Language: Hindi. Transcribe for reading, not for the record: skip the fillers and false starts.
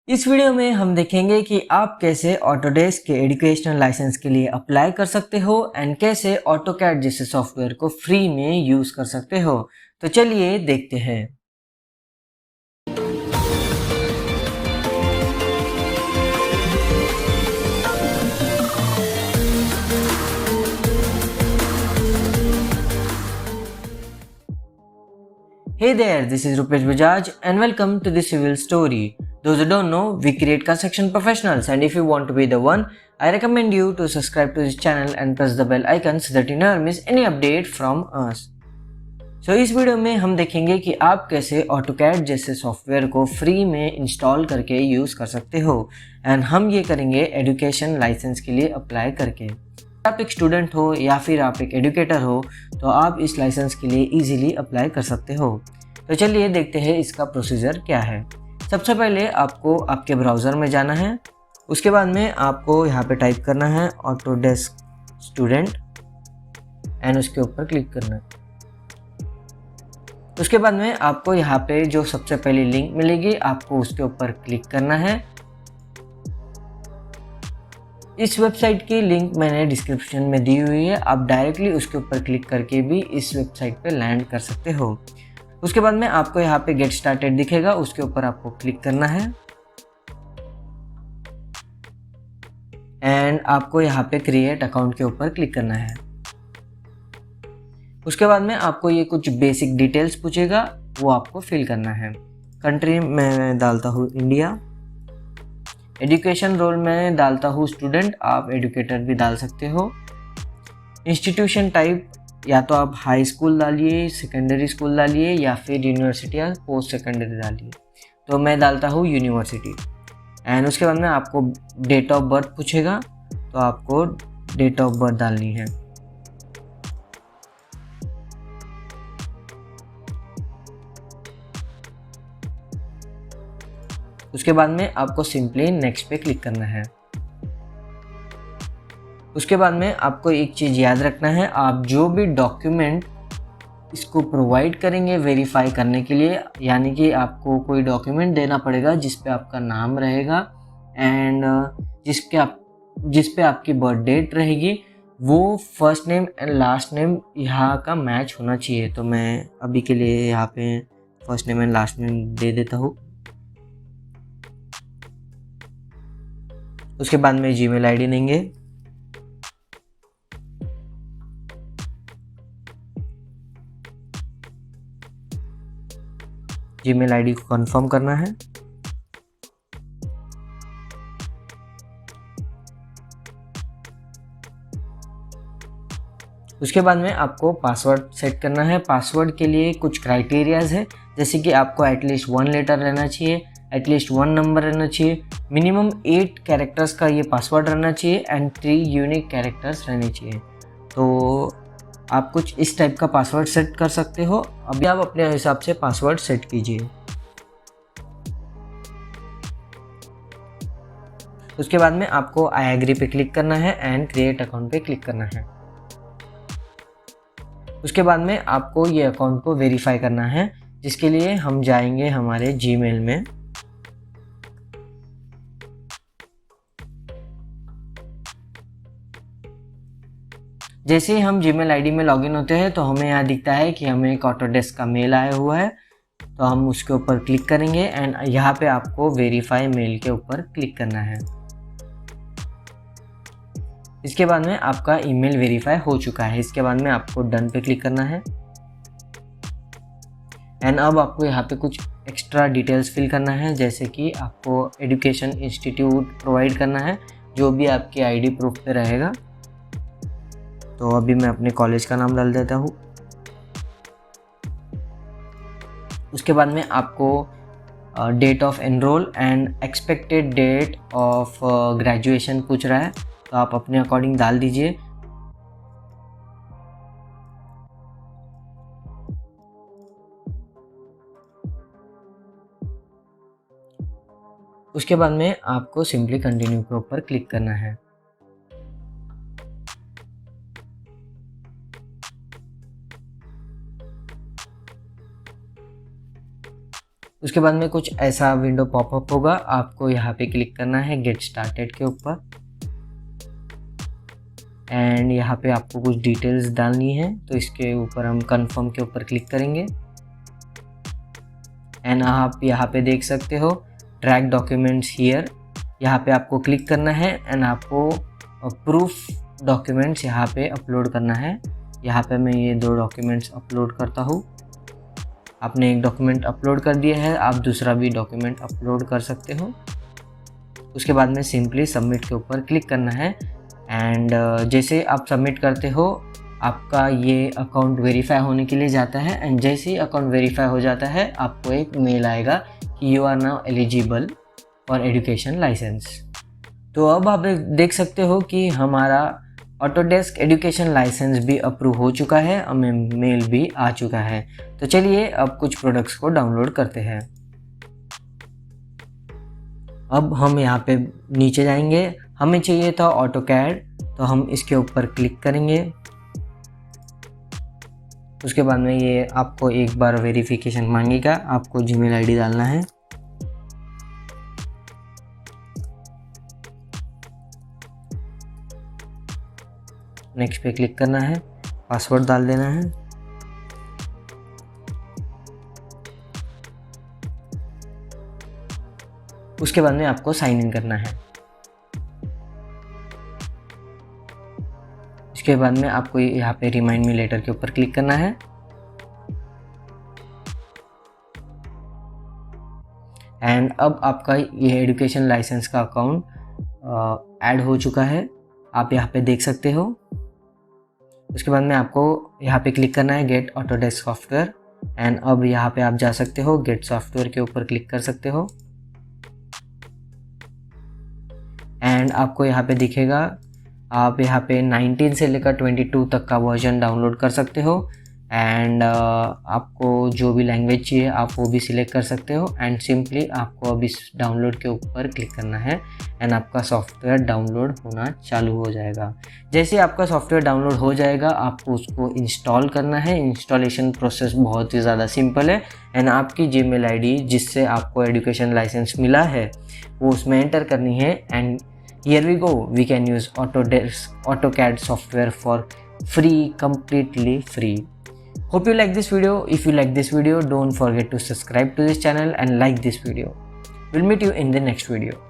इस वीडियो में हम देखेंगे कि आप कैसे ऑटोडेस्क के एजुकेशनल लाइसेंस के लिए अप्लाई कर सकते हो एंड कैसे ऑटोकैड जैसे सॉफ्टवेयर को फ्री में यूज कर सकते हो। तो चलिए देखते हैं। Hey there, this is Rupesh Bajaj and welcome to the Civil Story. Those who don't know, we create construction professionals, and if you want to be the one, I recommend you to subscribe to this channel and press the bell icon so that you never miss any update from us. इस वीडियो में हम देखेंगे कि आप कैसे ऑटोकैड जैसे सॉफ्टवेयर को फ्री में इंस्टॉल करके यूज़ कर सकते हो एंड हम ये करेंगे एजुकेशन लाइसेंस के लिए अप्लाई करके। आप एक स्टूडेंट हो या फिर आप एक एजुकेटर हो तो आप इस लाइसेंस के लिए इजीली अप्लाई कर सकते हो। तो चलिए देखते हैं इसका प्रोसीजर क्या है। सबसे पहले आपको आपके ब्राउज़र में जाना है। उसके बाद में आपको यहाँ पे टाइप करना है ऑटोडेस्क स्टूडेंट एंड उसके ऊपर क्लिक करना है। उसके बाद में आपको यहाँ पे जो सबसे पहली लिंक मिलेगी आपको उसके ऊपर क्लिक करना है। इस वेबसाइट की लिंक मैंने डिस्क्रिप्शन में दी हुई है, आप डायरेक्टली उसके ऊपर क्लिक करके भी इस वेबसाइट पे लैंड कर सकते हो। उसके बाद में आपको यहाँ पे गेट स्टार्टेड दिखेगा, उसके ऊपर आपको क्लिक करना है एंड आपको यहाँ पे क्रिएट अकाउंट के ऊपर क्लिक करना है। उसके बाद में आपको ये कुछ बेसिक डिटेल्स पूछेगा, वो आपको फिल करना है। कंट्री मैं डालता हूँ इंडिया। एजुकेशन रोल में डालता हूँ स्टूडेंट, आप एजुकेटर भी डाल सकते हो। इंस्टीट्यूशन टाइप या तो आप हाई स्कूल डालिए, सेकेंडरी स्कूल डालिए या फिर यूनिवर्सिटी या पोस्ट सेकेंडरी डालिए। तो मैं डालता हूँ यूनिवर्सिटी एंड उसके बाद में आपको डेट ऑफ बर्थ पूछेगा, तो आपको डेट ऑफ बर्थ डालनी है। उसके बाद में आपको सिंपली नेक्स्ट पे क्लिक करना है। उसके बाद में आपको एक चीज़ याद रखना है, आप जो भी डॉक्यूमेंट इसको प्रोवाइड करेंगे वेरीफाई करने के लिए, यानी कि आपको कोई डॉक्यूमेंट देना पड़ेगा जिस पे आपका नाम रहेगा एंड जिस पे आपकी बर्थ डेट रहेगी, वो first name and last name यहाँ का मैच होना चाहिए। तो मैं अभी के लिए यहाँ पे first name and last name दे देता हूँ। उसके बाद में जीमेल आईडी देंगे। जीमेल आईडी को कंफर्म करना है। उसके बाद में आपको पासवर्ड सेट करना है। पासवर्ड के लिए कुछ क्राइटेरियाज है, जैसे कि आपको एटलीस्ट 1 लेटर रहना चाहिए, एटलीस्ट 1 नंबर रहना चाहिए, मिनिमम 8 कैरेक्टर्स का ये पासवर्ड रहना चाहिए एंड 3 यूनिक कैरेक्टर्स रहने चाहिए। तो आप कुछ इस टाइप का पासवर्ड सेट कर सकते हो। अभी आप अपने हिसाब से पासवर्ड सेट कीजिए। उसके बाद में आपको आई एग्री पे क्लिक करना है एंड क्रिएट अकाउंट पे क्लिक करना है। उसके बाद में आपको ये अकाउंट को वेरीफाई करना है, जिसके लिए हम जाएंगे हमारे जीमेल में। जैसे ही हम जीमेल आईडी में लॉगिन होते हैं तो हमें यहाँ दिखता है कि हमें एक ऑटोडेस्क का मेल आया हुआ है, तो हम उसके ऊपर क्लिक करेंगे एंड यहाँ पे आपको वेरीफाई मेल के ऊपर क्लिक करना है। इसके बाद में आपका ईमेल वेरीफाई हो चुका है। इसके बाद में आपको डन पे क्लिक करना है एंड अब आपको यहाँ पे कुछ एक्स्ट्रा डिटेल्स फिल करना है, जैसे कि आपको एजुकेशन इंस्टीट्यूट प्रोवाइड करना है, जो भी आपकी आईडी प्रूफ पे रहेगा। तो अभी मैं अपने कॉलेज का नाम डाल देता हूँ। उसके बाद में आपको date of enrol and expected date of graduation पूछ रहा है, तो आप अपने अकॉर्डिंग डाल दीजिए। उसके बाद में आपको सिंपली कंटिन्यू के ऊपर क्लिक करना है। उसके बाद में कुछ ऐसा विंडो पॉपअप होगा, आपको यहाँ पे क्लिक करना है गेट स्टार्टेड के ऊपर एंड यहाँ पे आपको कुछ डिटेल्स डालनी है, तो इसके ऊपर हम कंफर्म के ऊपर क्लिक करेंगे एंड आप यहाँ पे देख सकते हो ट्रैक डॉक्यूमेंट्स हियर, यहाँ पे आपको क्लिक करना है एंड आपको प्रूफ डॉक्यूमेंट्स यहाँ पे अपलोड करना है। यहाँ पे मैं ये 2 डॉक्यूमेंट्स अपलोड करता हूँ। आपने एक डॉक्यूमेंट अपलोड कर दिया है, आप दूसरा भी डॉक्यूमेंट अपलोड कर सकते हो। उसके बाद में सिंपली सबमिट के ऊपर क्लिक करना है एंड जैसे आप सबमिट करते हो आपका ये अकाउंट वेरीफाई होने के लिए जाता है एंड जैसे ही अकाउंट वेरीफाई हो जाता है आपको एक मेल आएगा कि you are now eligible for education licence. तो अब आप देख सकते हो कि हमारा ऑटोडेस्क एजुकेशन लाइसेंस भी अप्रूव हो चुका है, हमें मेल भी आ चुका है। तो चलिए अब कुछ प्रोडक्ट्स को डाउनलोड करते हैं। अब हम यहाँ पे नीचे जाएंगे, हमें चाहिए था ऑटोकैड, तो हम इसके ऊपर क्लिक करेंगे। उसके बाद में ये आपको एक बार वेरिफिकेशन मांगेगा, आपको जीमेल आईडी डालना है। नेक्स्ट पे क्लिक करना है, पासवर्ड डाल देना है। उसके बाद में आपको साइन इन करना है। इसके बाद में आपको यहाँ पे रिमाइंड मी लेटर के ऊपर क्लिक करना है एंड अब आपका ये एजुकेशन लाइसेंस का अकाउंट ऐड हो चुका है, आप यहाँ पे देख सकते हो। उसके बाद में आपको यहाँ पे क्लिक करना है गेट ऑटोडेस्क सॉफ्टवेयर एंड अब यहाँ पे आप जा सकते हो, गेट सॉफ्टवेयर के ऊपर क्लिक कर सकते हो एंड आपको यहाँ पे दिखेगा, आप यहाँ पे 19 से लेकर 22 तक का वर्जन डाउनलोड कर सकते हो एंड आपको जो भी लैंग्वेज चाहिए आप वो भी सिलेक्ट कर सकते हो एंड सिंपली आपको अब इस डाउनलोड के ऊपर क्लिक करना है एंड आपका सॉफ्टवेयर डाउनलोड होना चालू हो जाएगा। जैसे आपका सॉफ्टवेयर डाउनलोड हो जाएगा आपको उसको इंस्टॉल करना है। इंस्टॉलेशन प्रोसेस बहुत ही ज़्यादा सिंपल है एंड आपकी जीमेल आईडी जिससे आपको एजुकेशन लाइसेंस मिला है वो उसमें एंटर करनी है and here we go, we can use AutoCAD software for free, completely free. Hope you like this video. If you like this video, don't forget to subscribe to this channel and like this video. We'll meet you in the next video.